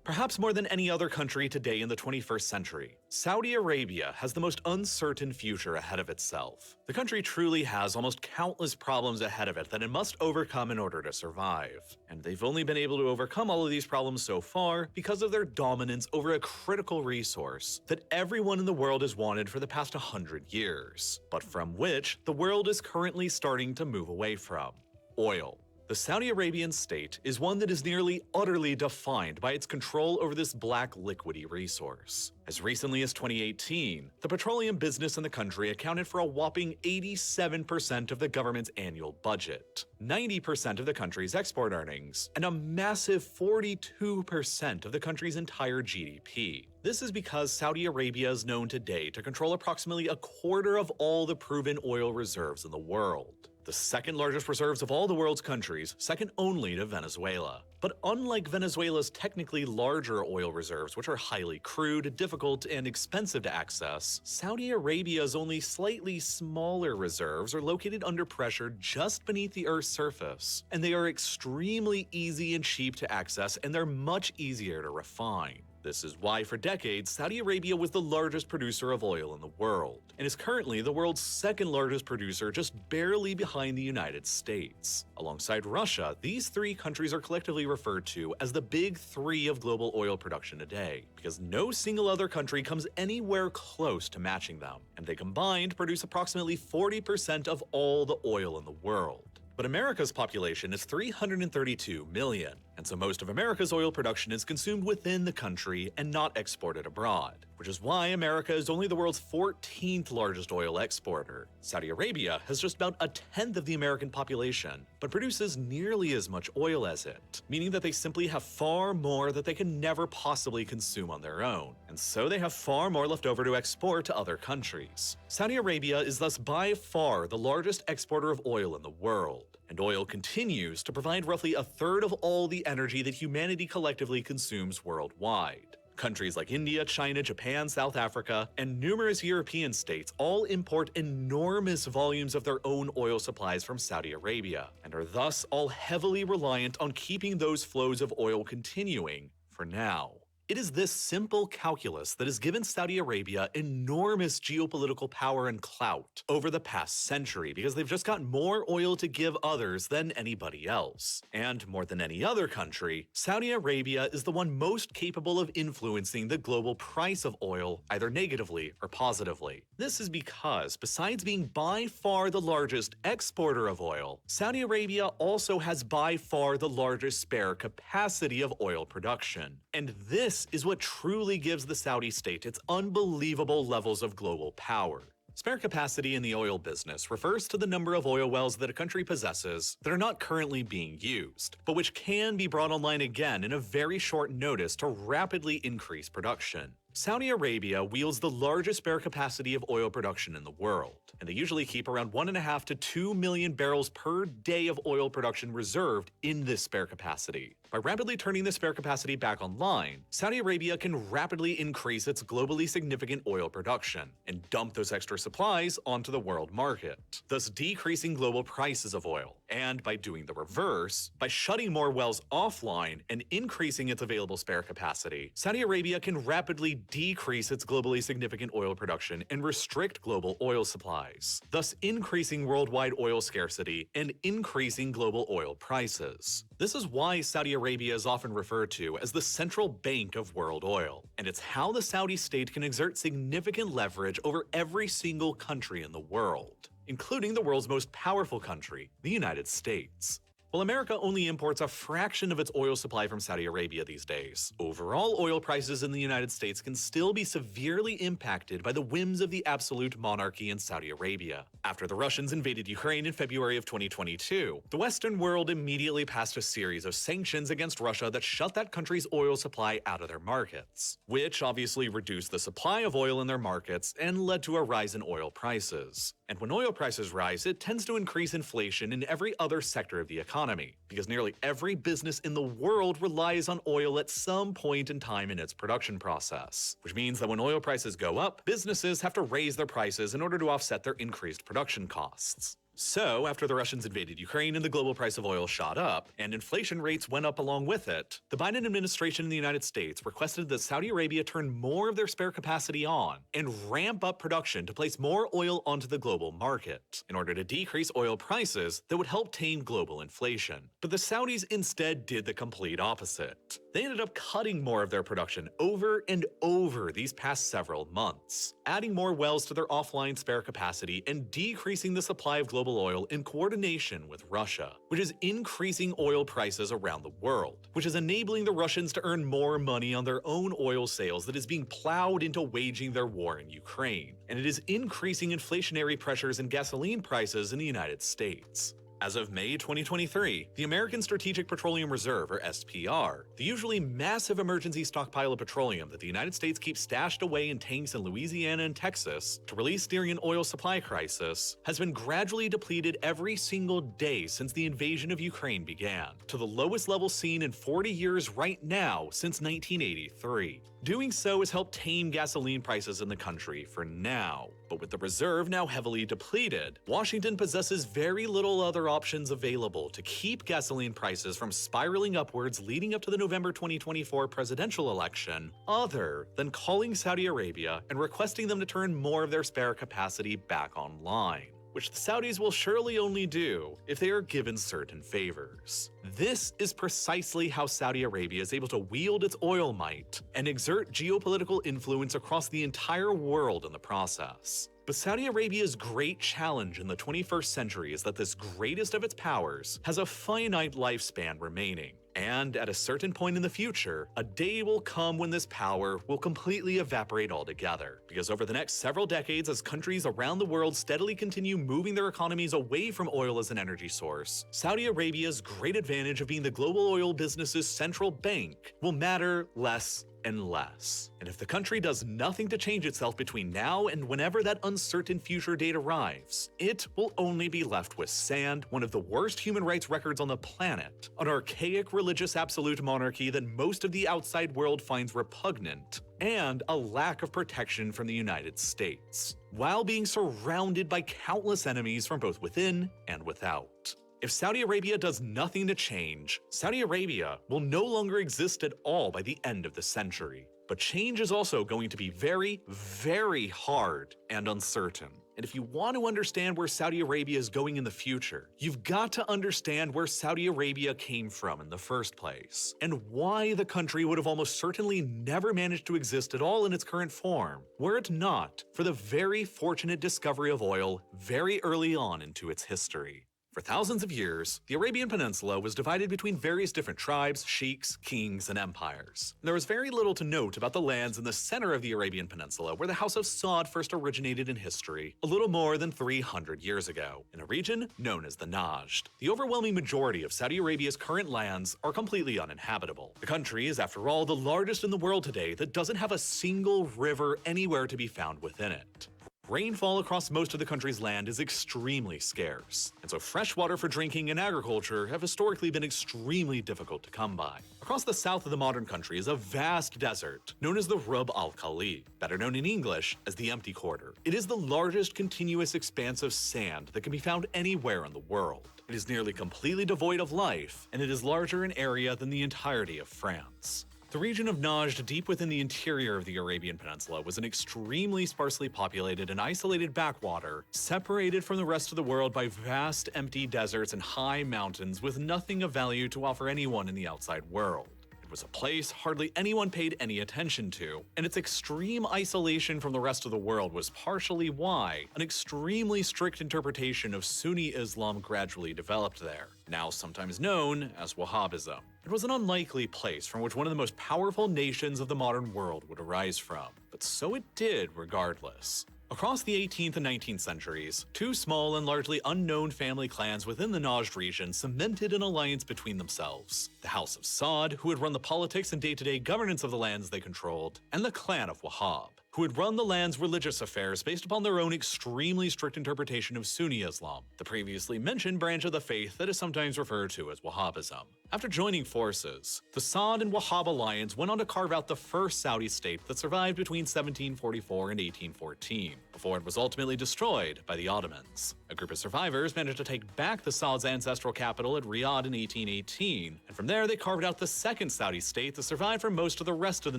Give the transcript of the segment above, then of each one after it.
Perhaps more than any other country today in the 21st century, Saudi Arabia has the most uncertain future ahead of itself. The country truly has almost countless problems ahead of it that it must overcome in order to survive. And they've only been able to overcome all of these problems so far because of their dominance over a critical resource that everyone in the world has wanted for the past 100 years, but from which the world is currently starting to move away from: oil. The Saudi Arabian state is one that is nearly utterly defined by its control over this black liquidy resource. As recently as 2018, the petroleum business in the country accounted for a whopping 87% of the government's annual budget, 90% of the country's export earnings, and a massive 42% of the country's entire GDP. This is because Saudi Arabia is known today to control approximately a quarter of all the proven oil reserves in the world. The second largest reserves of all the world's countries, second only to Venezuela. But unlike Venezuela's technically larger oil reserves, which are highly crude, difficult, and expensive to access, Saudi Arabia's only slightly smaller reserves are located under pressure just beneath the Earth's surface, and they are extremely easy and cheap to access, and they're much easier to refine. This is why for decades, Saudi Arabia was the largest producer of oil in the world, and is currently the world's second largest producer, just barely behind the United States. Alongside Russia, these three countries are collectively referred to as the Big Three of global oil production today, because no single other country comes anywhere close to matching them, and they combined produce approximately 40% of all the oil in the world. But America's population is 332 million, and so most of America's oil production is consumed within the country and not exported abroad, which is why America is only the world's 14th largest oil exporter. Saudi Arabia has just about a tenth of the American population, but produces nearly as much oil as it, meaning that they simply have far more that they can never possibly consume on their own, and so they have far more left over to export to other countries. Saudi Arabia is thus by far the largest exporter of oil in the world, and oil continues to provide roughly a third of all the energy that humanity collectively consumes worldwide. Countries like India, China, Japan, South Africa, and numerous European states all import enormous volumes of their own oil supplies from Saudi Arabia, and are thus all heavily reliant on keeping those flows of oil continuing for now. It is this simple calculus that has given Saudi Arabia enormous geopolitical power and clout over the past century, because they've just got more oil to give others than anybody else. And more than any other country, Saudi Arabia is the one most capable of influencing the global price of oil, either negatively or positively. This is because, besides being by far the largest exporter of oil, Saudi Arabia also has by far the largest spare capacity of oil production. And this is what truly gives the Saudi state its unbelievable levels of global power. Spare capacity in the oil business refers to the number of oil wells that a country possesses that are not currently being used, but which can be brought online again in a very short notice to rapidly increase production. Saudi Arabia wields the largest spare capacity of oil production in the world, and they usually keep around 1.5 to 2 million barrels per day of oil production reserved in this spare capacity. By rapidly turning the spare capacity back online, Saudi Arabia can rapidly increase its globally significant oil production and dump those extra supplies onto the world market, thus decreasing global prices of oil. And by doing the reverse, by shutting more wells offline and increasing its available spare capacity, Saudi Arabia can rapidly decrease its globally significant oil production and restrict global oil supplies, thus increasing worldwide oil scarcity and increasing global oil prices. This is why Saudi Arabia is often referred to as the central bank of world oil, and it's how the Saudi state can exert significant leverage over every single country in the world, including the world's most powerful country, the United States. While America only imports a fraction of its oil supply from Saudi Arabia these days, overall oil prices in the United States can still be severely impacted by the whims of the absolute monarchy in Saudi Arabia. After the Russians invaded Ukraine in February of 2022, the Western world immediately passed a series of sanctions against Russia that shut that country's oil supply out of their markets, which obviously reduced the supply of oil in their markets and led to a rise in oil prices. And when oil prices rise, it tends to increase inflation in every other sector of the economy, because nearly every business in the world relies on oil at some point in time in its production process. Which means that when oil prices go up, businesses have to raise their prices in order to offset their increased production costs. So, after the Russians invaded Ukraine and the global price of oil shot up, and inflation rates went up along with it, the Biden administration in the United States requested that Saudi Arabia turn more of their spare capacity on and ramp up production to place more oil onto the global market in order to decrease oil prices that would help tame global inflation. But the Saudis instead did the complete opposite. They ended up cutting more of their production over and over these past several months, adding more wells to their offline spare capacity and decreasing the supply of global oil in coordination with Russia, which is increasing oil prices around the world, which is enabling the Russians to earn more money on their own oil sales that is being plowed into waging their war in Ukraine, and it is increasing inflationary pressures in gasoline prices in the United States. As of May 2023, the American Strategic Petroleum Reserve, or SPR, the usually massive emergency stockpile of petroleum that the United States keeps stashed away in tanks in Louisiana and Texas to release during an oil supply crisis, has been gradually depleted every single day since the invasion of Ukraine began, to the lowest level seen in 40 years right now since 1983. Doing so has helped tame gasoline prices in the country for now, but with the reserve now heavily depleted, Washington possesses very little other options available to keep gasoline prices from spiraling upwards leading up to the November 2024 presidential election, other than calling Saudi Arabia and requesting them to turn more of their spare capacity back online, which the Saudis will surely only do if they are given certain favors. This is precisely how Saudi Arabia is able to wield its oil might and exert geopolitical influence across the entire world in the process. But Saudi Arabia's great challenge in the 21st century is that this greatest of its powers has a finite lifespan remaining. And at a certain point in the future, a day will come when this power will completely evaporate altogether. Because over the next several decades, as countries around the world steadily continue moving their economies away from oil as an energy source, Saudi Arabia's great advantage of being the global oil business's central bank will matter less and less. And if the country does nothing to change itself between now and whenever that uncertain future date arrives, it will only be left with sand, one of the worst human rights records on the planet, an archaic religious absolute monarchy that most of the outside world finds repugnant, and a lack of protection from the United States, while being surrounded by countless enemies from both within and without. If Saudi Arabia does nothing to change, Saudi Arabia will no longer exist at all by the end of the century. But change is also going to be very, very hard and uncertain. And if you want to understand where Saudi Arabia is going in the future, you've got to understand where Saudi Arabia came from in the first place, and why the country would have almost certainly never managed to exist at all in its current form, were it not for the very fortunate discovery of oil very early on into its history. For thousands of years, the Arabian Peninsula was divided between various different tribes, sheiks, kings, and empires. There was very little to note about the lands in the center of the Arabian Peninsula where the House of Saud first originated in history, a little more than 300 years ago, in a region known as the Najd. The overwhelming majority of Saudi Arabia's current lands are completely uninhabitable. The country is, after all, the largest in the world today that doesn't have a single river anywhere to be found within it. Rainfall across most of the country's land is extremely scarce, and so fresh water for drinking and agriculture have historically been extremely difficult to come by. Across the south of the modern country is a vast desert known as the Rub al-Khali, better known in English as the Empty Quarter. It is the largest continuous expanse of sand that can be found anywhere in the world. It is nearly completely devoid of life, and it is larger in area than the entirety of France. The region of Najd, deep within the interior of the Arabian Peninsula, was an extremely sparsely populated and isolated backwater, separated from the rest of the world by vast empty deserts and high mountains with nothing of value to offer anyone in the outside world. It was a place hardly anyone paid any attention to, and its extreme isolation from the rest of the world was partially why an extremely strict interpretation of Sunni Islam gradually developed there, now sometimes known as Wahhabism. It was an unlikely place from which one of the most powerful nations of the modern world would arise from, but so it did regardless. Across the 18th and 19th centuries, two small and largely unknown family clans within the Najd region cemented an alliance between themselves. The House of Saud, who would run the politics and day-to-day governance of the lands they controlled, and the clan of Wahhab, who would run the land's religious affairs based upon their own extremely strict interpretation of Sunni Islam, the previously mentioned branch of the faith that is sometimes referred to as Wahhabism. After joining forces, the Saud and Wahhab alliance went on to carve out the first Saudi state that survived between 1744 and 1814, before it was ultimately destroyed by the Ottomans. A group of survivors managed to take back the Saud's ancestral capital at Riyadh in 1818, and from there they carved out the second Saudi state that survived for most of the rest of the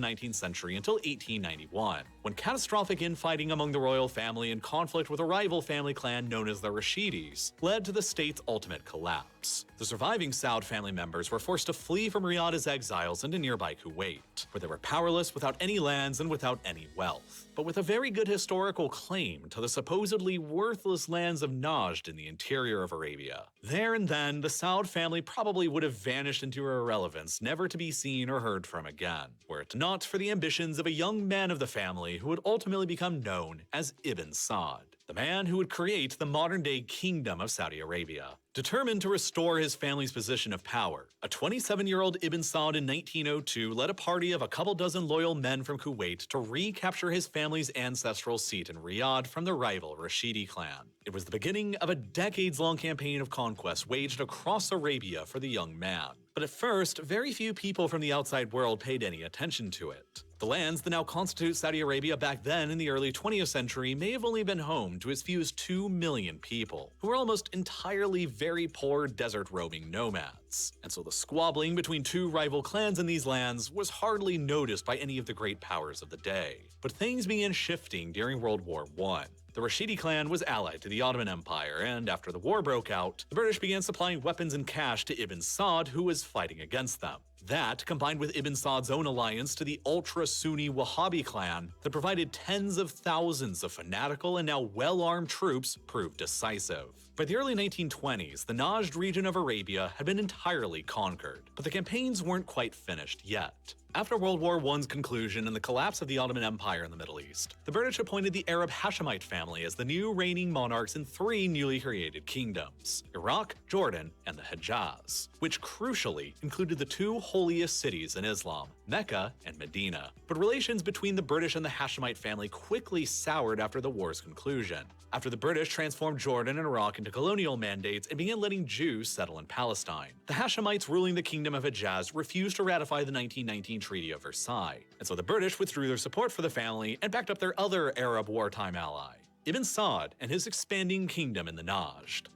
19th century until 1891, when catastrophic infighting among the royal family and conflict with a rival family clan known as the Rashidis led to the state's ultimate collapse. The surviving Saud family members were forced to flee from Riyadh as exiles into nearby Kuwait, where they were powerless without any lands and without any wealth, but with a very good historical claim to the supposedly worthless lands of Najd in the interior of Arabia. There and then, the Saud family probably would have vanished into irrelevance, never to be seen or heard from again, were it not for the ambitions of a young man of the family who would ultimately become known as Ibn Saud, the man who would create the modern-day Kingdom of Saudi Arabia. Determined to restore his family's position of power, a 27-year-old Ibn Saud in 1902 led a party of a couple dozen loyal men from Kuwait to recapture his family's ancestral seat in Riyadh from the rival Rashidi clan. It was the beginning of a decades-long campaign of conquest waged across Arabia for the young man. But at first, very few people from the outside world paid any attention to it. The lands that now constitute Saudi Arabia back then in the early 20th century may have only been home to as few as 2 million people, who were almost entirely very poor desert roaming nomads. And so the squabbling between two rival clans in these lands was hardly noticed by any of the great powers of the day. But things began shifting during World War I. The Rashidi clan was allied to the Ottoman Empire, and after the war broke out, the British began supplying weapons and cash to Ibn Saud, who was fighting against them. That, combined with Ibn Saud's own alliance to the ultra-Sunni Wahhabi clan that provided tens of thousands of fanatical and now well-armed troops, proved decisive. By the early 1920s, the Najd region of Arabia had been entirely conquered, but the campaigns weren't quite finished yet. After World War I's conclusion and the collapse of the Ottoman Empire in the Middle East, the British appointed the Arab Hashemite family as the new reigning monarchs in 3 newly created kingdoms: Iraq, Jordan, and the Hejaz, which crucially included the 2 holiest cities in Islam, Mecca and Medina. But relations between the British and the Hashemite family quickly soured after the war's conclusion, after the British transformed Jordan and Iraq into colonial mandates and began letting Jews settle in Palestine. The Hashemites ruling the Kingdom of Hejaz refused to ratify the 1919 Treaty of Versailles, and so the British withdrew their support for the family and backed up their other Arab wartime ally, Ibn Saud and his expanding kingdom in the Najd.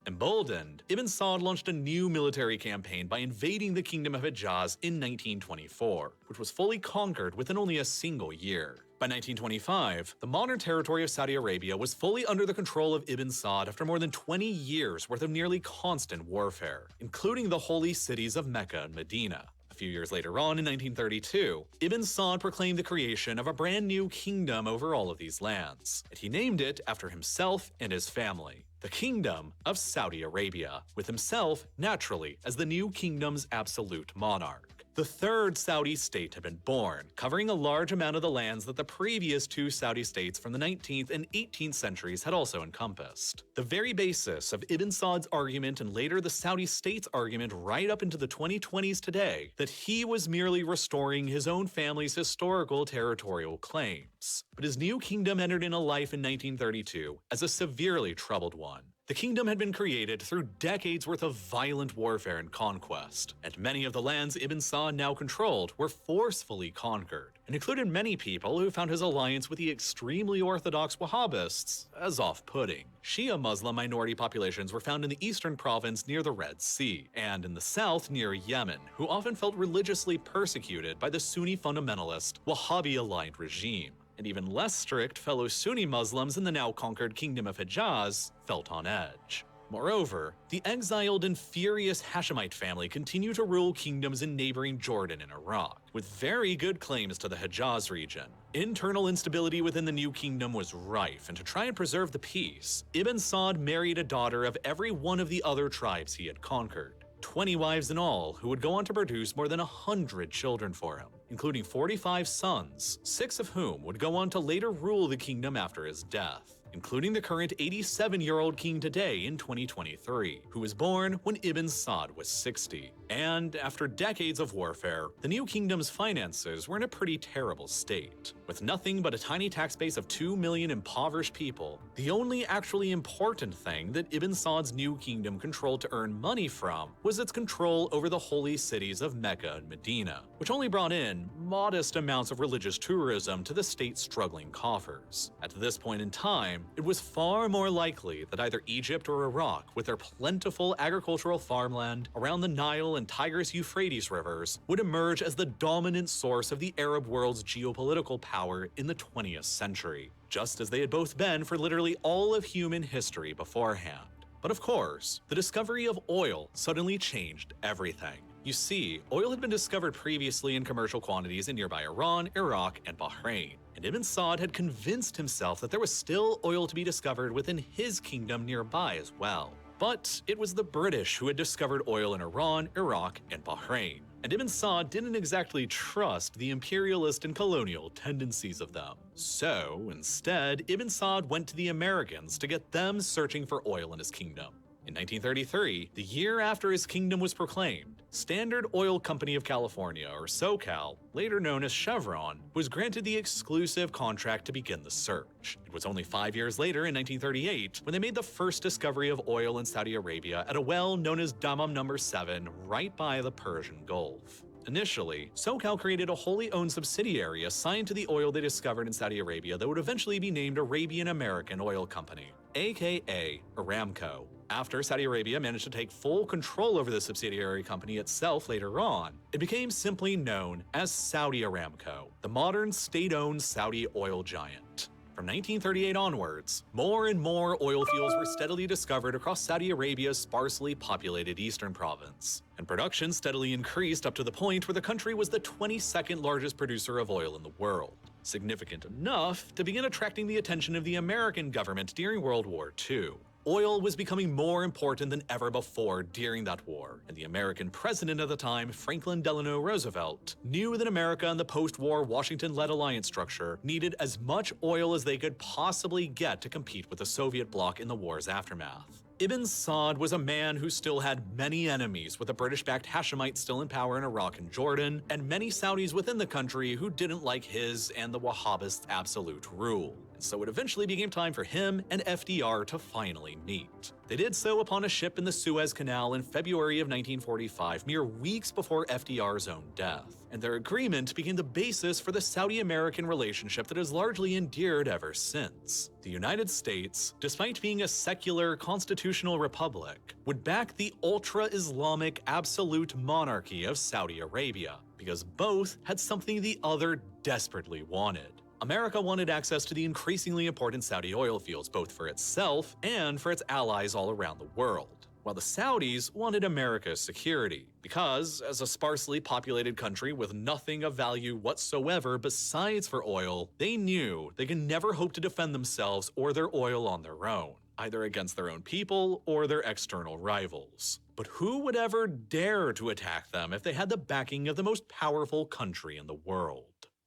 Emboldened, Ibn Saud launched a new military campaign by invading the Kingdom of Hejaz in 1924, which was fully conquered within only a single year. By 1925, the modern territory of Saudi Arabia was fully under the control of Ibn Saud after more than 20 years worth of nearly constant warfare, including the holy cities of Mecca and Medina. A few years later on, in 1932, Ibn Saud proclaimed the creation of a brand new kingdom over all of these lands, and he named it after himself and his family, the Kingdom of Saudi Arabia, with himself, naturally, as the new kingdom's absolute monarch. The third Saudi state had been born, covering a large amount of the lands that the previous 2 Saudi states from the 19th and 18th centuries had also encompassed. The very basis of Ibn Saud's argument and later the Saudi state's argument right up into the 2020s today, that he was merely restoring his own family's historical territorial claims. But his new kingdom entered into life in 1932 as a severely troubled one. The kingdom had been created through decades worth of violent warfare and conquest, and many of the lands Ibn Saud now controlled were forcefully conquered, and included many people who found his alliance with the extremely orthodox Wahhabists as off-putting. Shia Muslim minority populations were found in the eastern province near the Red Sea, and in the south near Yemen, who often felt religiously persecuted by the Sunni fundamentalist, Wahhabi-aligned regime. And even less strict fellow Sunni Muslims in the now-conquered Kingdom of Hejaz felt on edge. Moreover, the exiled and furious Hashemite family continued to rule kingdoms in neighboring Jordan and Iraq, with very good claims to the Hejaz region. Internal instability within the new kingdom was rife, and to try and preserve the peace, Ibn Saud married a daughter of every one of the other tribes he had conquered. 20 wives in all, who would go on to produce more than 100 children for him, including 45 sons, 6 of whom would go on to later rule the kingdom after his death, including the current 87-year-old king today in 2023, who was born when Ibn Saud was 60. And after decades of warfare, the new kingdom's finances were in a pretty terrible state. With nothing but a tiny tax base of 2 million impoverished people, the only actually important thing that Ibn Saud's new kingdom controlled to earn money from was its control over the holy cities of Mecca and Medina, which only brought in modest amounts of religious tourism to the state's struggling coffers. At this point in time, it was far more likely that either Egypt or Iraq, with their plentiful agricultural farmland around the Nile and Tigris-Euphrates rivers, would emerge as the dominant source of the Arab world's geopolitical power in the 20th century, just as they had both been for literally all of human history beforehand. But of course, the discovery of oil suddenly changed everything. You see, oil had been discovered previously in commercial quantities in nearby Iran, Iraq, and Bahrain, and Ibn Saud had convinced himself that there was still oil to be discovered within his kingdom nearby as well. But it was the British who had discovered oil in Iran, Iraq, and Bahrain, and Ibn Saud didn't exactly trust the imperialist and colonial tendencies of them. So, instead, Ibn Saud went to the Americans to get them searching for oil in his kingdom. In 1933, the year after his kingdom was proclaimed, Standard Oil Company of California, or SoCal, later known as Chevron, was granted the exclusive contract to begin the search. It was only 5 years later, in 1938, when they made the first discovery of oil in Saudi Arabia at a well known as Dammam No. 7 right by the Persian Gulf. Initially, SoCal created a wholly owned subsidiary assigned to the oil they discovered in Saudi Arabia that would eventually be named Arabian American Oil Company, aka Aramco. After Saudi Arabia managed to take full control over the subsidiary company itself later on, it became simply known as Saudi Aramco, the modern state-owned Saudi oil giant. From 1938 onwards, more and more oil fields were steadily discovered across Saudi Arabia's sparsely populated eastern province, and production steadily increased up to the point where the country was the 22nd largest producer of oil in the world, significant enough to begin attracting the attention of the American government during World War II. Oil was becoming more important than ever before during that war, and the American president at the time, Franklin Delano Roosevelt, knew that America and the post-war Washington-led alliance structure needed as much oil as they could possibly get to compete with the Soviet bloc in the war's aftermath. Ibn Saud was a man who still had many enemies, with the British-backed Hashemites still in power in Iraq and Jordan, and many Saudis within the country who didn't like his and the Wahhabists' absolute rule. So it eventually became time for him and FDR to finally meet. They did so upon a ship in the Suez Canal in February of 1945, mere weeks before FDR's own death, and their agreement became the basis for the Saudi-American relationship that has largely endured ever since. The United States, despite being a secular constitutional republic, would back the ultra-Islamic absolute monarchy of Saudi Arabia, because both had something the other desperately wanted. America wanted access to the increasingly important Saudi oil fields, both for itself and for its allies all around the world, while the Saudis wanted America's security, because, as a sparsely populated country with nothing of value whatsoever besides for oil, they knew they could never hope to defend themselves or their oil on their own, either against their own people or their external rivals. But who would ever dare to attack them if they had the backing of the most powerful country in the world?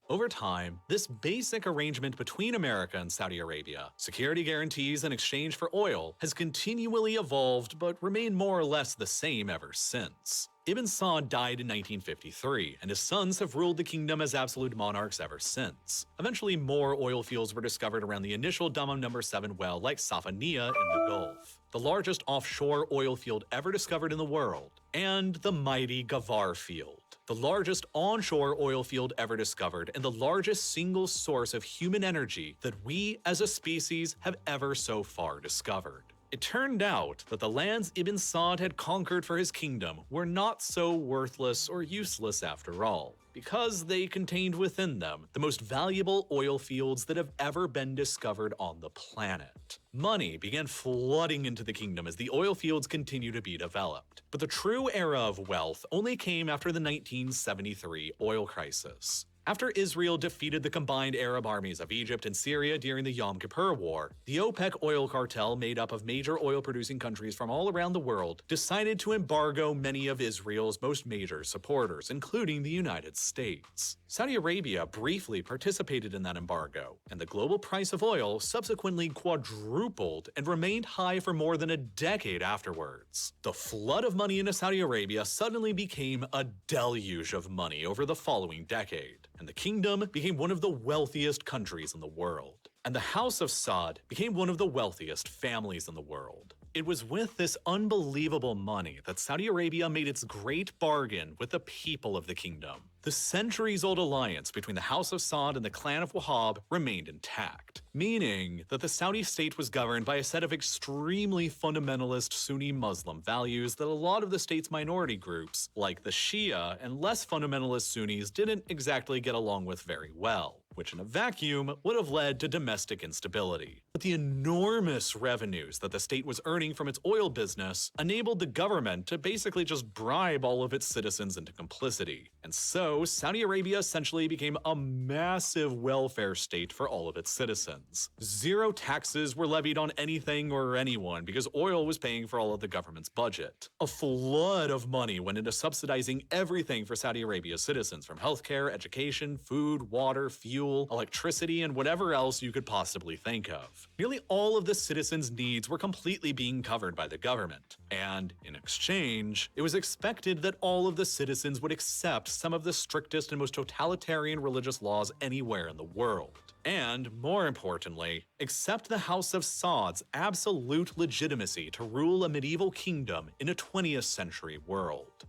Over time, this basic arrangement between America and Saudi Arabia, security guarantees in exchange for oil, has continually evolved but remained more or less the same ever since. Ibn Saud died in 1953, and his sons have ruled the kingdom as absolute monarchs ever since. Eventually, more oil fields were discovered around the initial Dammam No. 7 well, like Safaniya in the Gulf, the largest offshore oil field ever discovered in the world, and the mighty Gavar field, the largest onshore oil field ever discovered and the largest single source of human energy that we as a species have ever so far discovered. It turned out that the lands Ibn Saud had conquered for his kingdom were not so worthless or useless after all, because they contained within them the most valuable oil fields that have ever been discovered on the planet. Money began flooding into the kingdom as the oil fields continued to be developed, but the true era of wealth only came after the 1973 oil crisis. After Israel defeated the combined Arab armies of Egypt and Syria during the Yom Kippur War, the OPEC oil cartel, made up of major oil-producing countries from all around the world, decided to embargo many of Israel's most major supporters, including the United States. Saudi Arabia briefly participated in that embargo, and the global price of oil subsequently quadrupled and remained high for more than a decade afterwards. The flood of money into Saudi Arabia suddenly became a deluge of money over the following decade, and the kingdom became one of the wealthiest countries in the world. And the House of Saud became one of the wealthiest families in the world. It was with this unbelievable money that Saudi Arabia made its great bargain with the people of the kingdom. The centuries-old alliance between the House of Saud and the clan of Wahhab remained intact, meaning that the Saudi state was governed by a set of extremely fundamentalist Sunni Muslim values that a lot of the state's minority groups, like the Shia and less fundamentalist Sunnis, didn't exactly get along with very well, which in a vacuum would have led to domestic instability. But the enormous revenues that the state was earning from its oil business enabled the government to basically just bribe all of its citizens into complicity. And so, Saudi Arabia essentially became a massive welfare state for all of its citizens. Zero taxes were levied on anything or anyone because oil was paying for all of the government's budget. A flood of money went into subsidizing everything for Saudi Arabia's citizens, from healthcare, education, food, water, fuel, electricity, and whatever else you could possibly think of. Nearly all of the citizens' needs were completely being covered by the government, and in exchange, it was expected that all of the citizens would accept some of the strictest and most totalitarian religious laws anywhere in the world. And, more importantly, accept the House of Saud's absolute legitimacy to rule a medieval kingdom in a 20th century world.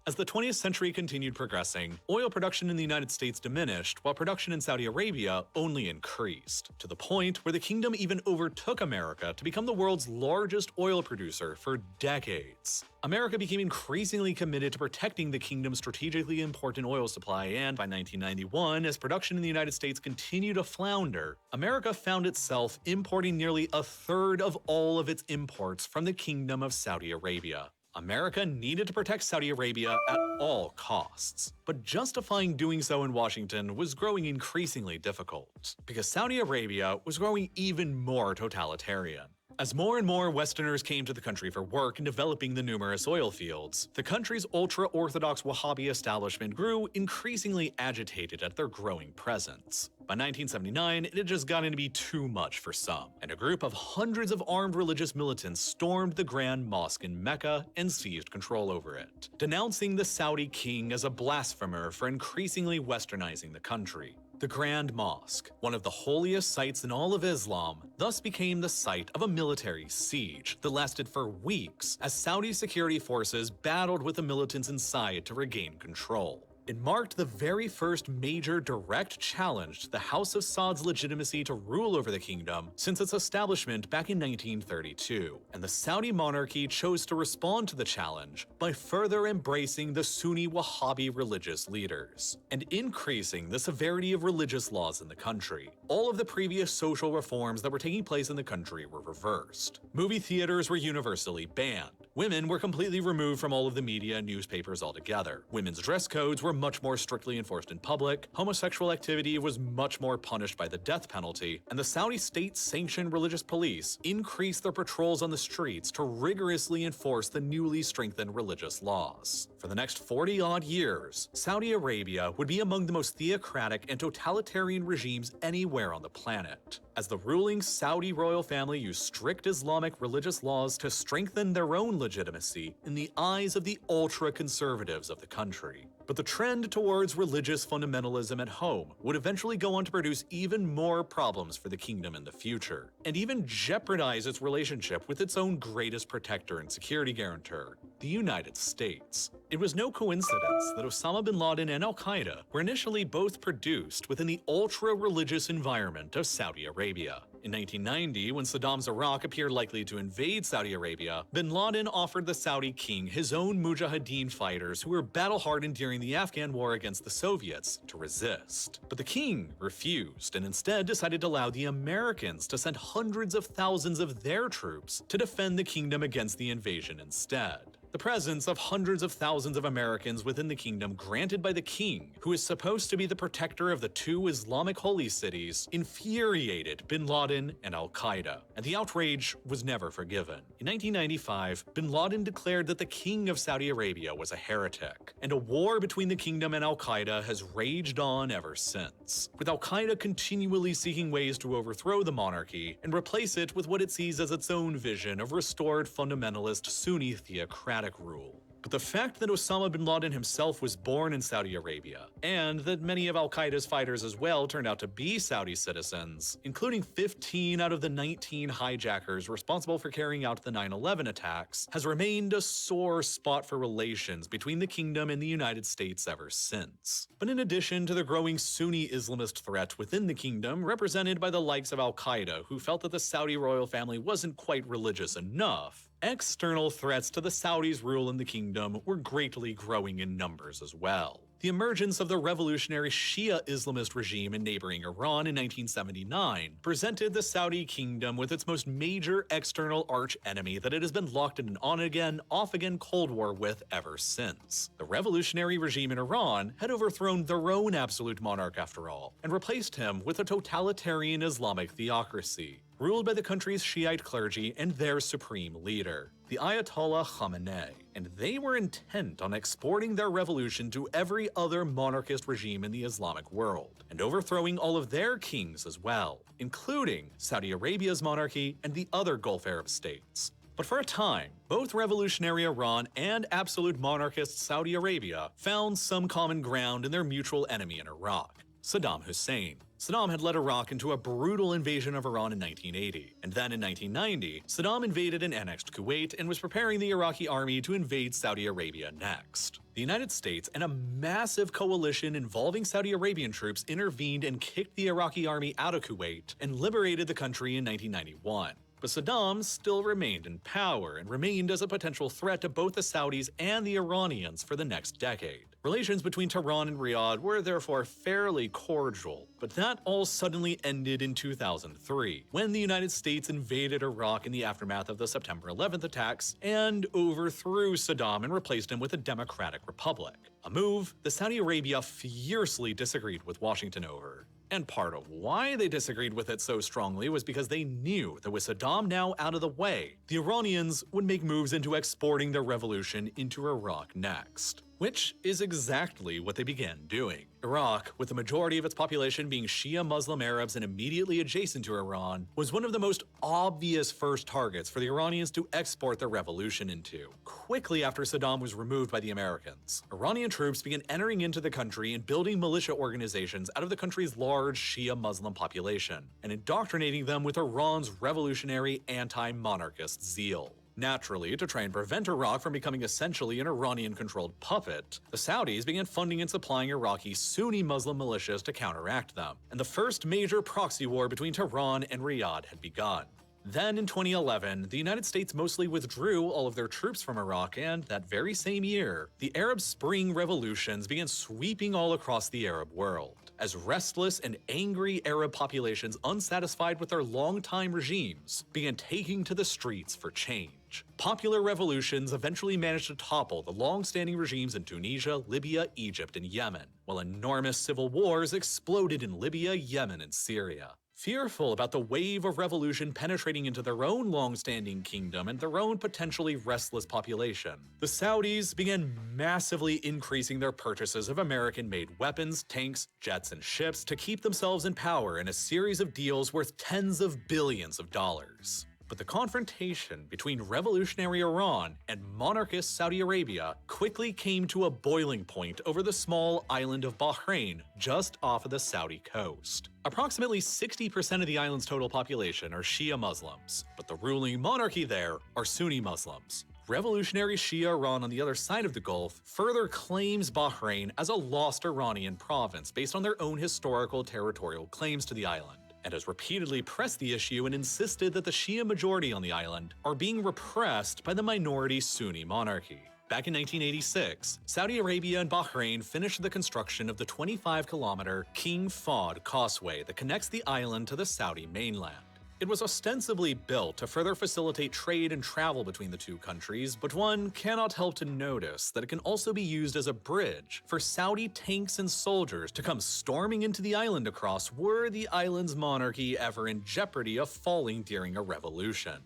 As the 20th century continued progressing, oil production in the United States diminished, while production in Saudi Arabia only increased, to the point where the kingdom even overtook America to become the world's largest oil producer for decades. America became increasingly committed to protecting the kingdom's strategically important oil supply, and by 1991, as production in the United States continued to flounder, America found itself importing nearly a third of all of its imports from the Kingdom of Saudi Arabia. America needed to protect Saudi Arabia at all costs, but justifying doing so in Washington was growing increasingly difficult, because Saudi Arabia was growing even more totalitarian. As more and more Westerners came to the country for work in developing the numerous oil fields, the country's ultra-Orthodox Wahhabi establishment grew increasingly agitated at their growing presence. By 1979, it had just gotten to be too much for some, and a group of hundreds of armed religious militants stormed the Grand Mosque in Mecca and seized control over it, denouncing the Saudi king as a blasphemer for increasingly westernizing the country. The Grand Mosque, one of the holiest sites in all of Islam, thus became the site of a military siege that lasted for weeks as Saudi security forces battled with the militants inside to regain control. It marked the very first major direct challenge to the House of Saud's legitimacy to rule over the kingdom since its establishment back in 1932, and the Saudi monarchy chose to respond to the challenge by further embracing the Sunni Wahhabi religious leaders, and increasing the severity of religious laws in the country. All of the previous social reforms that were taking place in the country were reversed. Movie theaters were universally banned. Women were completely removed from all of the media and newspapers altogether. Women's dress codes were much more strictly enforced in public, homosexual activity was much more punished by the death penalty, and the Saudi state-sanctioned religious police increased their patrols on the streets to rigorously enforce the newly strengthened religious laws. For the next 40-odd years, Saudi Arabia would be among the most theocratic and totalitarian regimes anywhere on the planet, as the ruling Saudi royal family used strict Islamic religious laws to strengthen their own legitimacy in the eyes of the ultra-conservatives of the country. But the trend towards religious fundamentalism at home would eventually go on to produce even more problems for the kingdom in the future, and even jeopardize its relationship with its own greatest protector and security guarantor, the United States. It was no coincidence that Osama bin Laden and al-Qaeda were initially both produced within the ultra-religious environment of Saudi Arabia. In 1990, when Saddam's Iraq appeared likely to invade Saudi Arabia, bin Laden offered the Saudi king his own mujahideen fighters who were battle-hardened during the Afghan war against the Soviets to resist. But the king refused and instead decided to allow the Americans to send hundreds of thousands of their troops to defend the kingdom against the invasion instead. The presence of hundreds of thousands of Americans within the kingdom granted by the king, who is supposed to be the protector of the two Islamic holy cities, infuriated bin Laden and al-Qaeda, and the outrage was never forgiven. In 1995, bin Laden declared that the king of Saudi Arabia was a heretic, and a war between the kingdom and al-Qaeda has raged on ever since, with al-Qaeda continually seeking ways to overthrow the monarchy and replace it with what it sees as its own vision of restored fundamentalist Sunni theocratic rule. But the fact that Osama bin Laden himself was born in Saudi Arabia, and that many of al-Qaeda's fighters as well turned out to be Saudi citizens, including 15 out of the 19 hijackers responsible for carrying out the 9/11 attacks, has remained a sore spot for relations between the kingdom and the United States ever since. But in addition to the growing Sunni Islamist threat within the kingdom, represented by the likes of al-Qaeda, who felt that the Saudi royal family wasn't quite religious enough, external threats to the Saudis' rule in the kingdom were greatly growing in numbers as well. The emergence of the revolutionary Shia Islamist regime in neighboring Iran in 1979 presented the Saudi kingdom with its most major external arch-enemy that it has been locked in an on-again, off-again Cold War with ever since. The revolutionary regime in Iran had overthrown their own absolute monarch after all, and replaced him with a totalitarian Islamic theocracy, ruled by the country's Shiite clergy and their supreme leader, the Ayatollah Khamenei, and they were intent on exporting their revolution to every other monarchist regime in the Islamic world, and overthrowing all of their kings as well, including Saudi Arabia's monarchy and the other Gulf Arab states. But for a time, both revolutionary Iran and absolute monarchist Saudi Arabia found some common ground in their mutual enemy in Iraq, Saddam Hussein. Saddam had led Iraq into a brutal invasion of Iran in 1980, and then in 1990, Saddam invaded and annexed Kuwait and was preparing the Iraqi army to invade Saudi Arabia next. The United States and a massive coalition involving Saudi Arabian troops intervened and kicked the Iraqi army out of Kuwait and liberated the country in 1991. But Saddam still remained in power and remained as a potential threat to both the Saudis and the Iranians for the next decade. Relations between Tehran and Riyadh were therefore fairly cordial, but that all suddenly ended in 2003, when the United States invaded Iraq in the aftermath of the September 11th attacks and overthrew Saddam and replaced him with a democratic republic. A move that Saudi Arabia fiercely disagreed with Washington over. And part of why they disagreed with it so strongly was because they knew that with Saddam now out of the way, the Iranians would make moves into exporting their revolution into Iraq next. Which is exactly what they began doing. Iraq, with the majority of its population being Shia Muslim Arabs and immediately adjacent to Iran, was one of the most obvious first targets for the Iranians to export their revolution into. Quickly after Saddam was removed by the Americans, Iranian troops began entering into the country and building militia organizations out of the country's large Shia Muslim population, and indoctrinating them with Iran's revolutionary anti-monarchist zeal. Naturally, to try and prevent Iraq from becoming essentially an Iranian-controlled puppet, the Saudis began funding and supplying Iraqi Sunni Muslim militias to counteract them, and the first major proxy war between Tehran and Riyadh had begun. Then in 2011, the United States mostly withdrew all of their troops from Iraq, and that very same year, the Arab Spring revolutions began sweeping all across the Arab world, as restless and angry Arab populations unsatisfied with their longtime regimes began taking to the streets for change. Popular revolutions eventually managed to topple the long-standing regimes in Tunisia, Libya, Egypt, and Yemen, while enormous civil wars exploded in Libya, Yemen, and Syria. Fearful about the wave of revolution penetrating into their own long-standing kingdom and their own potentially restless population, the Saudis began massively increasing their purchases of American-made weapons, tanks, jets, and ships to keep themselves in power in a series of deals worth tens of billions of dollars. But the confrontation between revolutionary Iran and monarchist Saudi Arabia quickly came to a boiling point over the small island of Bahrain just off of the Saudi coast. Approximately 60% of the island's total population are Shia Muslims, but the ruling monarchy there are Sunni Muslims. Revolutionary Shia Iran on the other side of the Gulf further claims Bahrain as a lost Iranian province based on their own historical territorial claims to the island, and has repeatedly pressed the issue and insisted that the Shia majority on the island are being repressed by the minority Sunni monarchy. Back in 1986, Saudi Arabia and Bahrain finished the construction of the 25-kilometer King Fahd Causeway that connects the island to the Saudi mainland. It was ostensibly built to further facilitate trade and travel between the two countries, but one cannot help to notice that it can also be used as a bridge for Saudi tanks and soldiers to come storming into the island across were the island's monarchy ever in jeopardy of falling during a revolution.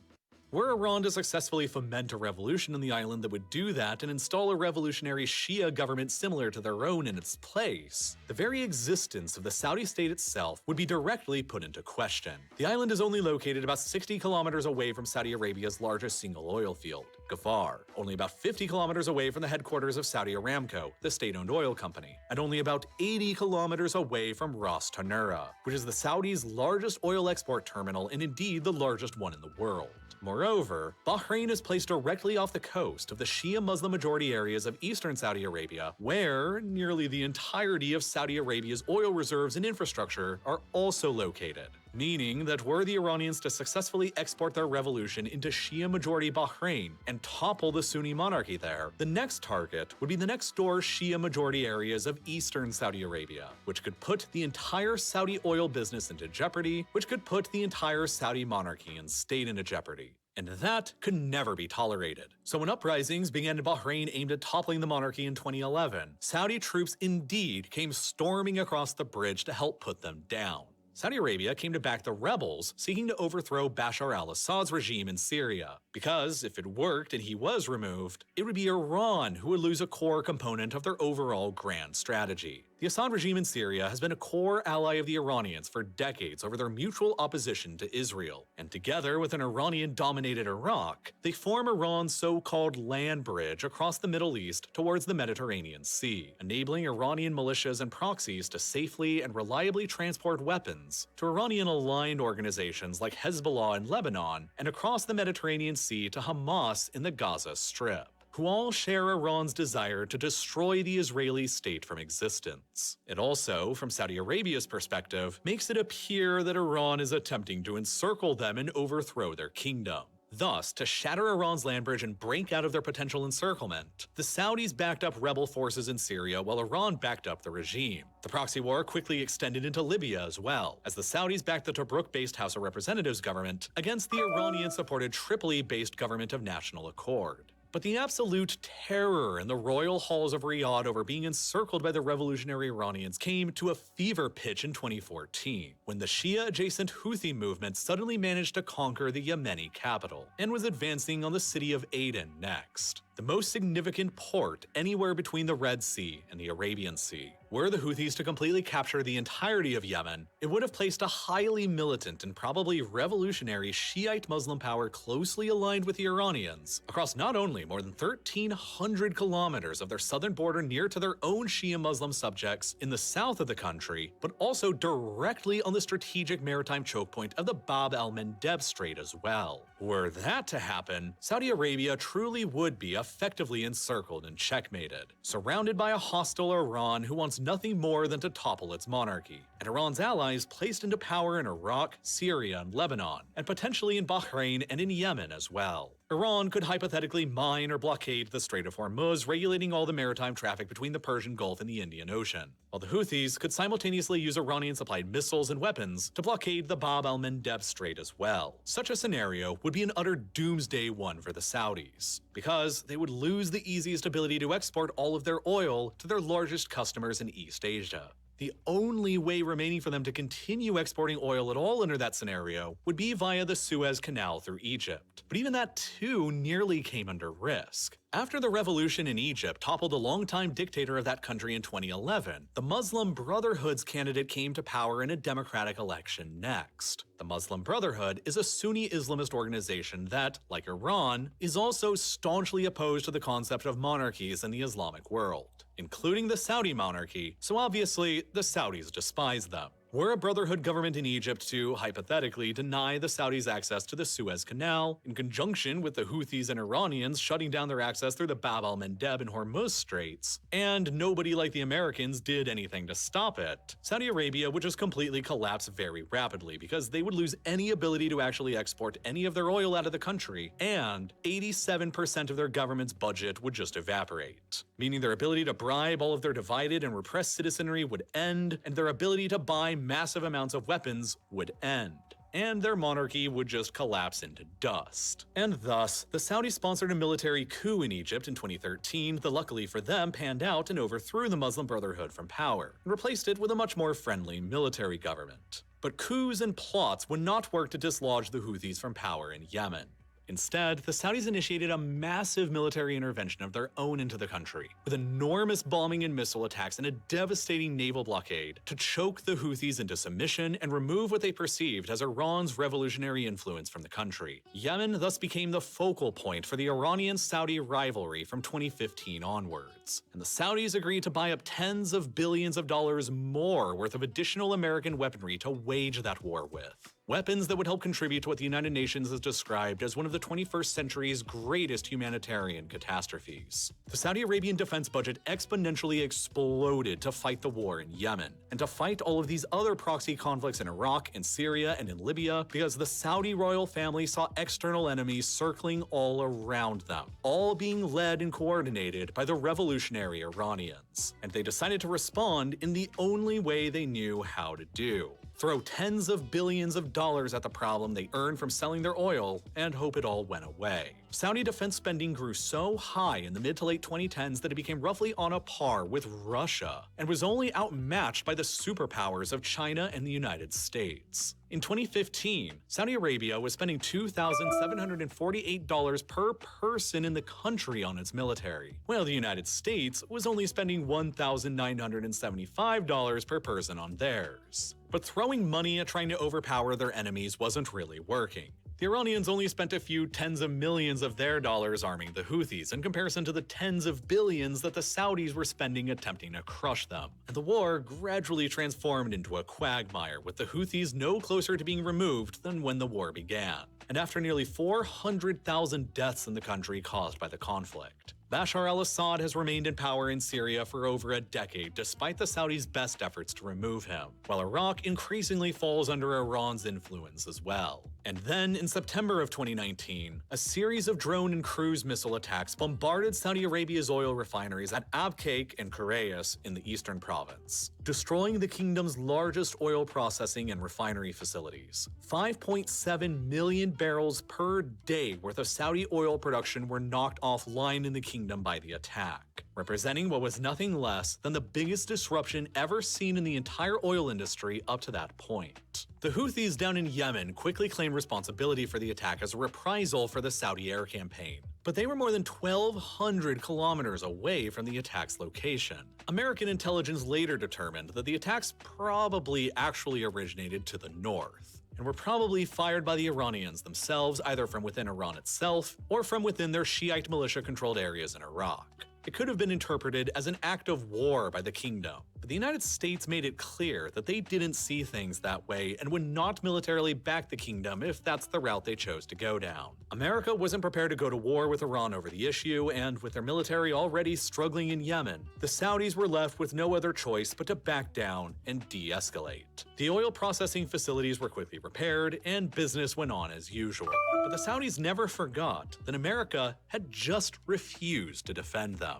Were Iran to successfully foment a revolution in the island that would do that and install a revolutionary Shia government similar to their own in its place, the very existence of the Saudi state itself would be directly put into question. The island is only located about 60 kilometers away from Saudi Arabia's largest single oil field, Ghafar, only about 50 kilometers away from the headquarters of Saudi Aramco, the state-owned oil company, and only about 80 kilometers away from Ras Tanura, which is the Saudis' largest oil export terminal and indeed the largest one in the world. Moreover, Bahrain is placed directly off the coast of the Shia Muslim majority areas of eastern Saudi Arabia, where nearly the entirety of Saudi Arabia's oil reserves and infrastructure are also located. Meaning that were the Iranians to successfully export their revolution into Shia majority Bahrain and topple the Sunni monarchy there, the next target would be the next door Shia majority areas of eastern Saudi Arabia, which could put the entire Saudi oil business into jeopardy, which could put the entire Saudi monarchy and state into jeopardy. And that could never be tolerated. So when uprisings began in Bahrain aimed at toppling the monarchy in 2011, Saudi troops indeed came storming across the bridge to help put them down. Saudi Arabia came to back the rebels seeking to overthrow Bashar al-Assad's regime in Syria, because if it worked and he was removed, it would be Iran who would lose a core component of their overall grand strategy. The Assad regime in Syria has been a core ally of the Iranians for decades over their mutual opposition to Israel, and together with an Iranian-dominated Iraq, they form Iran's so-called land bridge across the Middle East towards the Mediterranean Sea, enabling Iranian militias and proxies to safely and reliably transport weapons to Iranian-aligned organizations like Hezbollah in Lebanon and across the Mediterranean Sea to Hamas in the Gaza Strip, who all share Iran's desire to destroy the Israeli state from existence. It also, from Saudi Arabia's perspective, makes it appear that Iran is attempting to encircle them and overthrow their kingdom. Thus, to shatter Iran's land bridge and break out of their potential encirclement, the Saudis backed up rebel forces in Syria while Iran backed up the regime. The proxy war quickly extended into Libya as well, as the Saudis backed the Tobruk-based House of Representatives government against the Iranian-supported Tripoli-based government of National Accord. But the absolute terror in the royal halls of Riyadh over being encircled by the revolutionary Iranians came to a fever pitch in 2014, when the Shia-adjacent Houthi movement suddenly managed to conquer the Yemeni capital, and was advancing on the city of Aden next, the most significant port anywhere between the Red Sea and the Arabian Sea. Were the Houthis to completely capture the entirety of Yemen, it would have placed a highly militant and probably revolutionary Shiite Muslim power closely aligned with the Iranians across not only more than 1,300 kilometers of their southern border near to their own Shia Muslim subjects in the south of the country, but also directly on the strategic maritime choke point of the Bab el-Mandeb Strait as well. Were that to happen, Saudi Arabia truly would be effectively encircled and checkmated, surrounded by a hostile Iran who wants nothing more than to topple its monarchy, and Iran's allies placed into power in Iraq, Syria, and Lebanon, and potentially in Bahrain and in Yemen as well. Iran could hypothetically mine or blockade the Strait of Hormuz, regulating all the maritime traffic between the Persian Gulf and the Indian Ocean, while the Houthis could simultaneously use Iranian-supplied missiles and weapons to blockade the Bab el-Mandeb Strait as well. Such a scenario would be an utter doomsday one for the Saudis, because they would lose the easiest ability to export all of their oil to their largest customers in East Asia. The only way remaining for them to continue exporting oil at all under that scenario would be via the Suez Canal through Egypt. But even that too nearly came under risk. After the revolution in Egypt toppled the longtime dictator of that country in 2011, the Muslim Brotherhood's candidate came to power in a democratic election next. The Muslim Brotherhood is a Sunni Islamist organization that, like Iran, is also staunchly opposed to the concept of monarchies in the Islamic world, including the Saudi monarchy, so obviously the Saudis despise them. Were a Brotherhood government in Egypt to, hypothetically, deny the Saudis access to the Suez Canal, in conjunction with the Houthis and Iranians shutting down their access through the Bab el-Mandeb and Hormuz Straits, and nobody like the Americans did anything to stop it, Saudi Arabia would just completely collapse very rapidly because they would lose any ability to actually export any of their oil out of the country, and 87% of their government's budget would just evaporate, meaning their ability to bribe all of their divided and repressed citizenry would end, and their ability to buy massive amounts of weapons would end. and their monarchy would just collapse into dust. And thus, the Saudis sponsored a military coup in Egypt in 2013 that luckily for them panned out and overthrew the Muslim Brotherhood from power, and replaced it with a much more friendly military government. But coups and plots would not work to dislodge the Houthis from power in Yemen. Instead, the Saudis initiated a massive military intervention of their own into the country, with enormous bombing and missile attacks and a devastating naval blockade to choke the Houthis into submission and remove what they perceived as Iran's revolutionary influence from the country. Yemen thus became the focal point for the Iranian-Saudi rivalry from 2015 onwards, and the Saudis agreed to buy up tens of billions of dollars more worth of additional American weaponry to wage that war with. Weapons that would help contribute to what the United Nations has described as one of the 21st century's greatest humanitarian catastrophes. The Saudi Arabian defense budget exponentially exploded to fight the war in Yemen, and to fight all of these other proxy conflicts in Iraq, in Syria, and in Libya, because the Saudi royal family saw external enemies circling all around them, all being led and coordinated by the revolutionary Iranians. And they decided to respond in the only way they knew how to do: throw tens of billions of dollars at the problem they earned from selling their oil and hope it all went away. Saudi defense spending grew so high in the mid to late 2010s that it became roughly on a par with Russia, and was only outmatched by the superpowers of China and the United States. In 2015, Saudi Arabia was spending $2,748 per person in the country on its military, while the United States was only spending $1,975 per person on theirs. But throwing money at trying to overpower their enemies wasn't really working. The Iranians only spent a few tens of millions of their dollars arming the Houthis in comparison to the tens of billions that the Saudis were spending attempting to crush them. And the war gradually transformed into a quagmire, with the Houthis no closer to being removed than when the war began. And after nearly 400,000 deaths in the country caused by the conflict, Bashar al-Assad has remained in power in Syria for over a decade despite the Saudis' best efforts to remove him, while Iraq increasingly falls under Iran's influence as well. And then, in September of 2019, a series of drone and cruise missile attacks bombarded Saudi Arabia's oil refineries at Abqaiq and Quraysh in the eastern province, destroying the kingdom's largest oil processing and refinery facilities. 5.7 million barrels per day worth of Saudi oil production were knocked offline in the kingdom by the attack, representing what was nothing less than the biggest disruption ever seen in the entire oil industry up to that point. The Houthis down in Yemen quickly claimed responsibility for the attack as a reprisal for the Saudi air campaign, but they were more than 1,200 kilometers away from the attack's location. American intelligence later determined that the attacks probably actually originated to the north, and were probably fired by the Iranians themselves, either from within Iran itself or from within their Shiite militia-controlled areas in Iraq. It could have been interpreted as an act of war by the kingdom, but the United States made it clear that they didn't see things that way and would not militarily back the kingdom if that's the route they chose to go down. America wasn't prepared to go to war with Iran over the issue, and with their military already struggling in Yemen, the Saudis were left with no other choice but to back down and de-escalate. The oil processing facilities were quickly repaired, and business went on as usual. But the Saudis never forgot that America had just refused to defend them.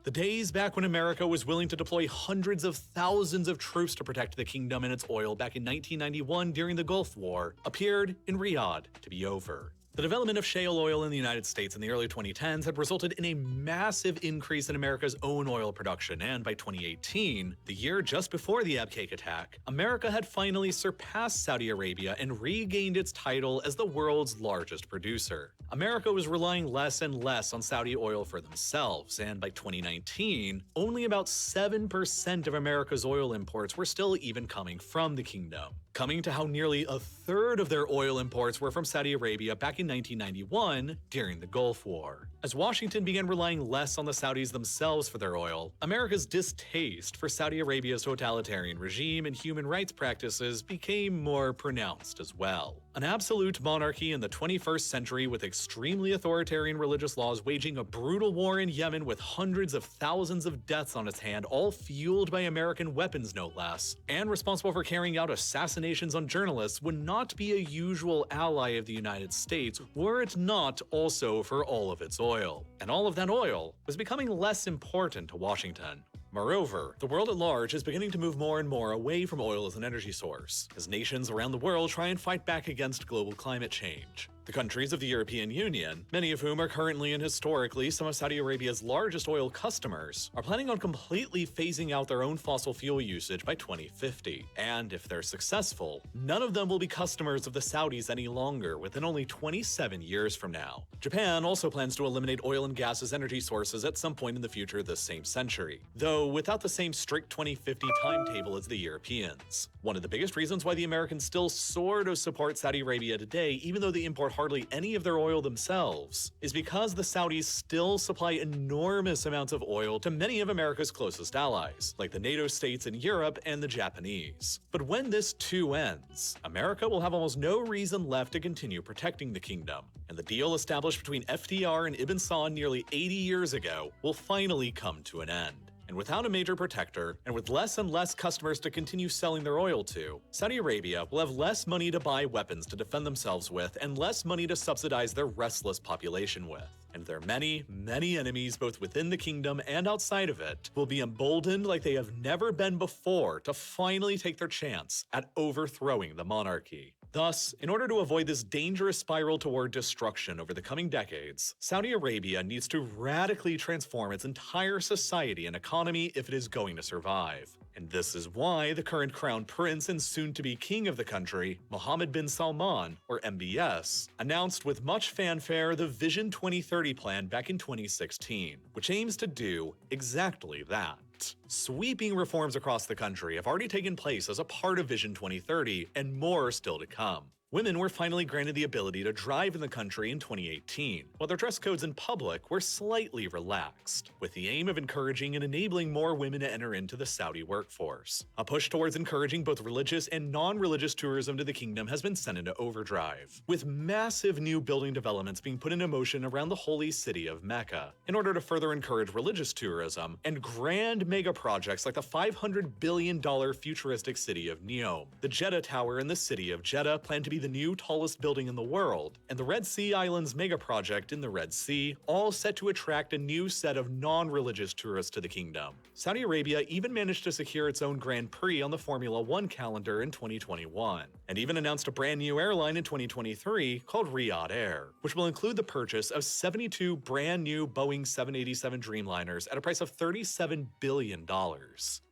The days back when America was willing to deploy hundreds of thousands of troops to protect the kingdom and its oil back in 1991 during the Gulf War appeared in Riyadh to be over. The development of shale oil in the United States in the early 2010s had resulted in a massive increase in America's own oil production, and by 2018, the year just before the Abqaiq attack, America had finally surpassed Saudi Arabia and regained its title as the world's largest producer. America was relying less and less on Saudi oil for themselves, and by 2019, only about 7% of America's oil imports were still even coming from the kingdom, coming to how nearly a third of their oil imports were from Saudi Arabia back in 1991 during the Gulf War. As Washington began relying less on the Saudis themselves for their oil, America's distaste for Saudi Arabia's totalitarian regime and human rights practices became more pronounced as well. An absolute monarchy in the 21st century with extremely authoritarian religious laws waging a brutal war in Yemen with hundreds of thousands of deaths on its hand, all fueled by American weapons no less, and responsible for carrying out assassinations on journalists, would not be a usual ally of the United States were it not also for all of its oil. And all of that oil was becoming less important to Washington. Moreover, the world at large is beginning to move more and more away from oil as an energy source, as nations around the world try and fight back against global climate change. The countries of the European Union, many of whom are currently and historically some of Saudi Arabia's largest oil customers, are planning on completely phasing out their own fossil fuel usage by 2050. And if they're successful, none of them will be customers of the Saudis any longer within only 27 years from now. Japan also plans to eliminate oil and gas as energy sources at some point in the future this same century, though without the same strict 2050 timetable as the Europeans. One of the biggest reasons why the Americans still sort of support Saudi Arabia today, even though they import hardly any of their oil themselves, is because the Saudis still supply enormous amounts of oil to many of America's closest allies, like the NATO states in Europe and the Japanese. But when this too ends, America will have almost no reason left to continue protecting the kingdom, and the deal established between FDR and Ibn Saud nearly 80 years ago will finally come to an end. And without a major protector, and with less and less customers to continue selling their oil to, Saudi Arabia will have less money to buy weapons to defend themselves with and less money to subsidize their restless population with. And their many, many enemies both within the kingdom and outside of it will be emboldened like they have never been before to finally take their chance at overthrowing the monarchy. Thus, in order to avoid this dangerous spiral toward destruction over the coming decades, Saudi Arabia needs to radically transform its entire society and economy if it is going to survive. And this is why the current crown prince and soon-to-be king of the country, Mohammed bin Salman, or MBS, announced with much fanfare the Vision 2030 plan back in 2016, which aims to do exactly that. Sweeping reforms across the country have already taken place as a part of Vision 2030, and more are still to come. Women were finally granted the ability to drive in the country in 2018, while their dress codes in public were slightly relaxed, with the aim of encouraging and enabling more women to enter into the Saudi workforce. A push towards encouraging both religious and non-religious tourism to the kingdom has been sent into overdrive, with massive new building developments being put into motion around the holy city of Mecca, in order to further encourage religious tourism, and grand mega projects like the $500 billion futuristic city of Neom, the Jeddah Tower in the city of Jeddah planned to be the new tallest building in the world, and the Red Sea Islands mega project in the Red Sea, all set to attract a new set of non-religious tourists to the kingdom. Saudi Arabia even managed to secure its own Grand Prix on the Formula One calendar in 2021, and even announced a brand new airline in 2023 called Riyadh Air, which will include the purchase of 72 brand new Boeing 787 Dreamliners at a price of $37 billion.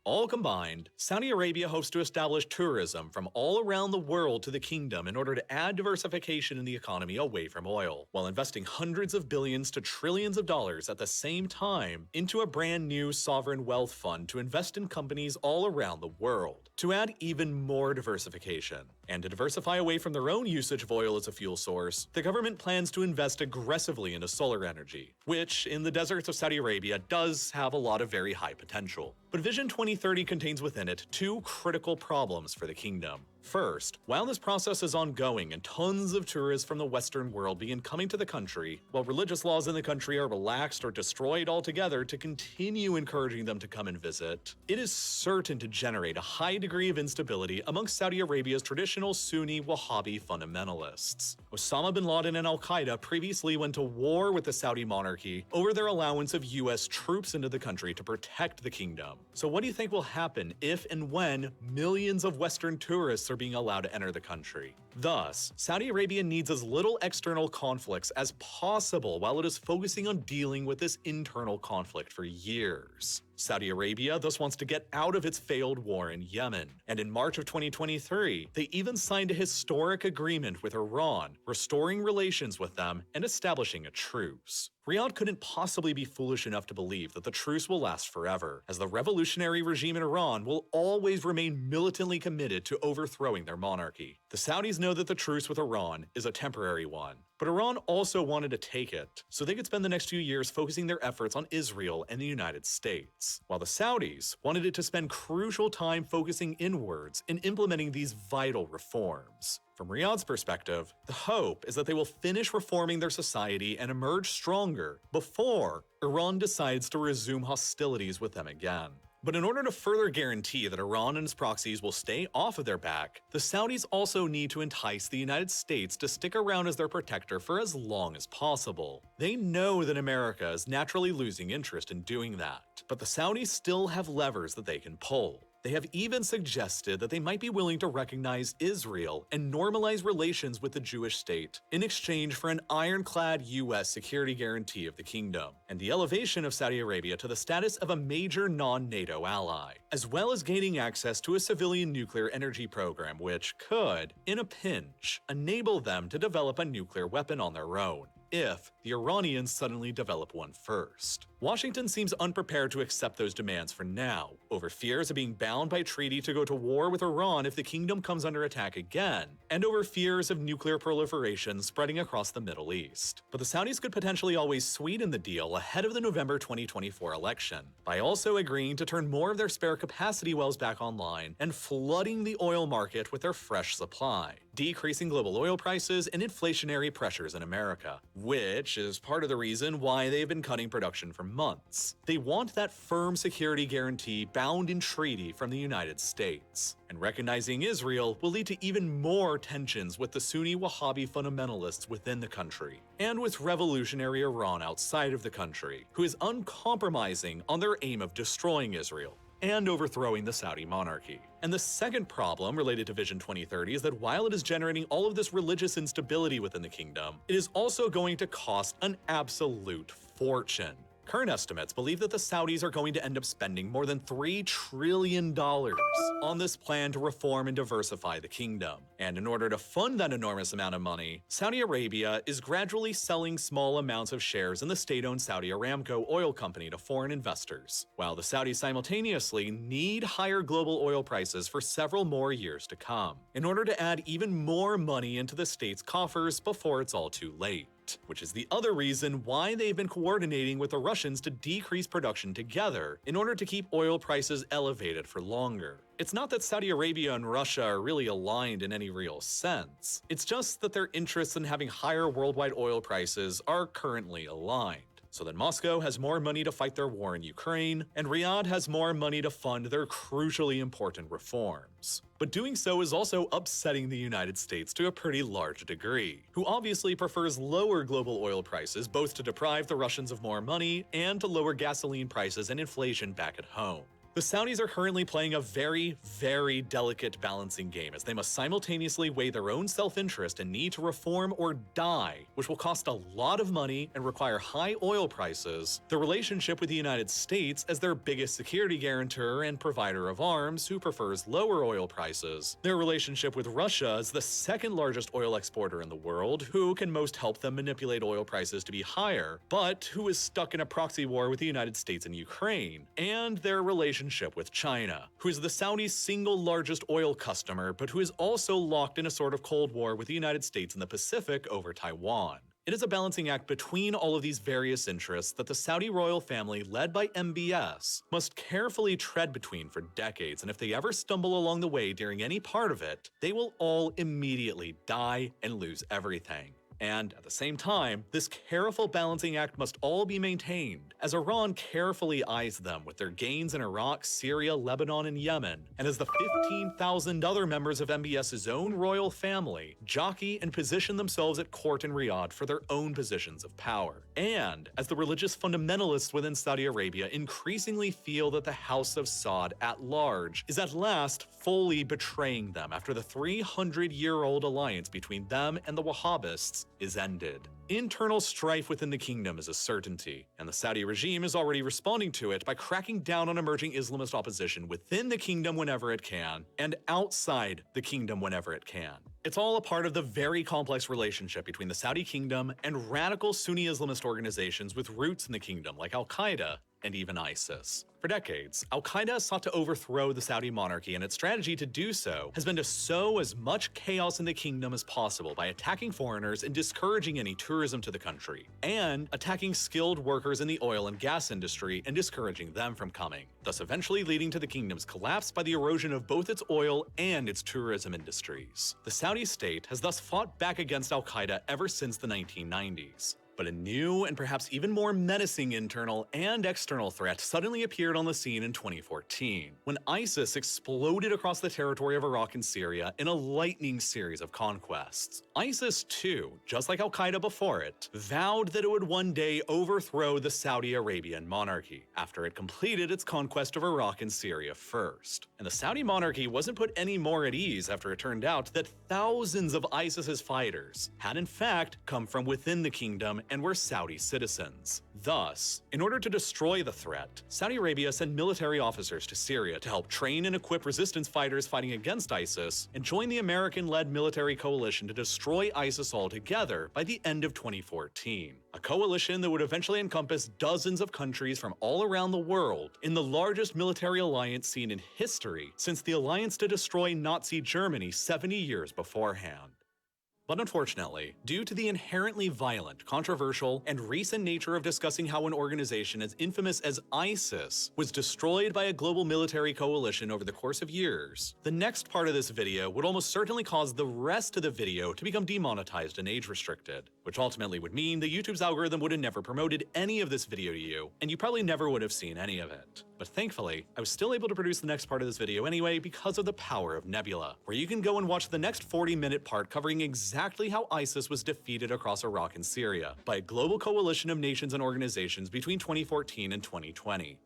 All combined, Saudi Arabia hopes to establish tourism from all around the world to the kingdom in order to add diversification in the economy away from oil, while investing hundreds of billions to trillions of dollars at the same time into a brand new sovereign wealth fund to invest in companies all around the world, to add even more diversification. And to diversify away from their own usage of oil as a fuel source, the government plans to invest aggressively into solar energy, which, in the deserts of Saudi Arabia, does have a lot of very high potential. But Vision 2030 contains within it two critical problems for the kingdom. First, while this process is ongoing and tons of tourists from the Western world begin coming to the country, while religious laws in the country are relaxed or destroyed altogether to continue encouraging them to come and visit, it is certain to generate a high degree of instability amongst Saudi Arabia's traditional Sunni Wahhabi fundamentalists. Osama bin Laden and al-Qaeda previously went to war with the Saudi monarchy over their allowance of US troops into the country to protect the kingdom. So what do you think will happen if and when millions of Western tourists are being allowed to enter the country? Thus, Saudi Arabia needs as little external conflicts as possible while it is focusing on dealing with this internal conflict for years. Saudi Arabia thus wants to get out of its failed war in Yemen, and in March of 2023, they even signed a historic agreement with Iran, restoring relations with them and establishing a truce. Riyadh couldn't possibly be foolish enough to believe that the truce will last forever, as the revolutionary regime in Iran will always remain militantly committed to overthrowing their monarchy. The Saudis know that the truce with Iran is a temporary one, but Iran also wanted to take it, so they could spend the next few years focusing their efforts on Israel and the United States, while the Saudis wanted it to spend crucial time focusing inwards in implementing these vital reforms. From Riyadh's perspective, the hope is that they will finish reforming their society and emerge stronger before Iran decides to resume hostilities with them again. But in order to further guarantee that Iran and its proxies will stay off of their back, the Saudis also need to entice the United States to stick around as their protector for as long as possible. They know that America is naturally losing interest in doing that, but the Saudis still have levers that they can pull. They have even suggested that they might be willing to recognize Israel and normalize relations with the Jewish state in exchange for an ironclad U.S. security guarantee of the kingdom, and the elevation of Saudi Arabia to the status of a major non-NATO ally, as well as gaining access to a civilian nuclear energy program which could, in a pinch, enable them to develop a nuclear weapon on their own, if the Iranians suddenly develop one first. Washington seems unprepared to accept those demands for now, over fears of being bound by treaty to go to war with Iran if the kingdom comes under attack again, and over fears of nuclear proliferation spreading across the Middle East. But the Saudis could potentially always sweeten the deal ahead of the November 2024 election, by also agreeing to turn more of their spare capacity wells back online and flooding the oil market with their fresh supply, decreasing global oil prices and inflationary pressures in America, which is part of the reason why they've been cutting production for months. They want that firm security guarantee bound in treaty from the United States. And recognizing Israel will lead to even more tensions with the Sunni Wahhabi fundamentalists within the country, and with revolutionary Iran outside of the country, who is uncompromising on their aim of destroying Israel and overthrowing the Saudi monarchy. And the second problem related to Vision 2030 is that while it is generating all of this religious instability within the kingdom, it is also going to cost an absolute fortune. Current estimates believe that the Saudis are going to end up spending more than $3 trillion on this plan to reform and diversify the kingdom. And in order to fund that enormous amount of money, Saudi Arabia is gradually selling small amounts of shares in the state-owned Saudi Aramco oil company to foreign investors, while the Saudis simultaneously need higher global oil prices for several more years to come, in order to add even more money into the state's coffers before it's all too late. Which is the other reason why they've been coordinating with the Russians to decrease production together in order to keep oil prices elevated for longer. It's not that Saudi Arabia and Russia are really aligned in any real sense. It's just that their interests in having higher worldwide oil prices are currently aligned. So that Moscow has more money to fight their war in Ukraine, and Riyadh has more money to fund their crucially important reforms. But doing so is also upsetting the United States to a pretty large degree, who obviously prefers lower global oil prices both to deprive the Russians of more money and to lower gasoline prices and inflation back at home. The Saudis are currently playing a very, very delicate balancing game as they must simultaneously weigh their own self-interest and need to reform or die, which will cost a lot of money and require high oil prices, the relationship with the United States as their biggest security guarantor and provider of arms who prefers lower oil prices, their relationship with Russia as the second largest oil exporter in the world who can most help them manipulate oil prices to be higher, but who is stuck in a proxy war with the United States and Ukraine, and their relationship with China, who is the Saudis' single largest oil customer, but who is also locked in a sort of Cold War with the United States in the Pacific over Taiwan. It is a balancing act between all of these various interests that the Saudi royal family, led by MBS, must carefully tread between for decades, and if they ever stumble along the way during any part of it, they will all immediately die and lose everything. And at the same time, this careful balancing act must all be maintained, as Iran carefully eyes them with their gains in Iraq, Syria, Lebanon, and Yemen, and as the 15,000 other members of MBS's own royal family jockey and position themselves at court in Riyadh for their own positions of power. And as the religious fundamentalists within Saudi Arabia increasingly feel that the House of Saud at large is at last fully betraying them after the 300-year-old alliance between them and the Wahhabists is ended. Internal strife within the kingdom is a certainty, and the Saudi regime is already responding to it by cracking down on emerging Islamist opposition within the kingdom whenever it can, and outside the kingdom whenever it can. It's all a part of the very complex relationship between the Saudi kingdom and radical Sunni Islamist organizations with roots in the kingdom like Al-Qaeda and even ISIS. For decades, Al-Qaeda has sought to overthrow the Saudi monarchy, and its strategy to do so has been to sow as much chaos in the kingdom as possible by attacking foreigners and discouraging any tourism to the country, and attacking skilled workers in the oil and gas industry and discouraging them from coming, thus eventually leading to the kingdom's collapse by the erosion of both its oil and its tourism industries. The Saudi state has thus fought back against Al-Qaeda ever since the 1990s. But a new and perhaps even more menacing internal and external threat suddenly appeared on the scene in 2014, when ISIS exploded across the territory of Iraq and Syria in a lightning series of conquests. ISIS, too, just like al-Qaeda before it, vowed that it would one day overthrow the Saudi Arabian monarchy, after it completed its conquest of Iraq and Syria first. And the Saudi monarchy wasn't put any more at ease after it turned out that thousands of ISIS's fighters had in fact come from within the kingdom and were Saudi citizens. Thus, in order to destroy the threat, Saudi Arabia sent military officers to Syria to help train and equip resistance fighters fighting against ISIS, and join the American-led military coalition to destroy ISIS altogether by the end of 2014. A coalition that would eventually encompass dozens of countries from all around the world in the largest military alliance seen in history since the alliance to destroy Nazi Germany 70 years beforehand. But unfortunately, due to the inherently violent, controversial, and recent nature of discussing how an organization as infamous as ISIS was destroyed by a global military coalition over the course of years, the next part of this video would almost certainly cause the rest of the video to become demonetized and age-restricted, which ultimately would mean that YouTube's algorithm would have never promoted any of this video to you, and you probably never would have seen any of it. But thankfully, I was still able to produce the next part of this video anyway because of the power of Nebula, where you can go and watch the next 40-minute part covering exactly how ISIS was defeated across Iraq and Syria by a global coalition of nations and organizations between 2014 and 2020.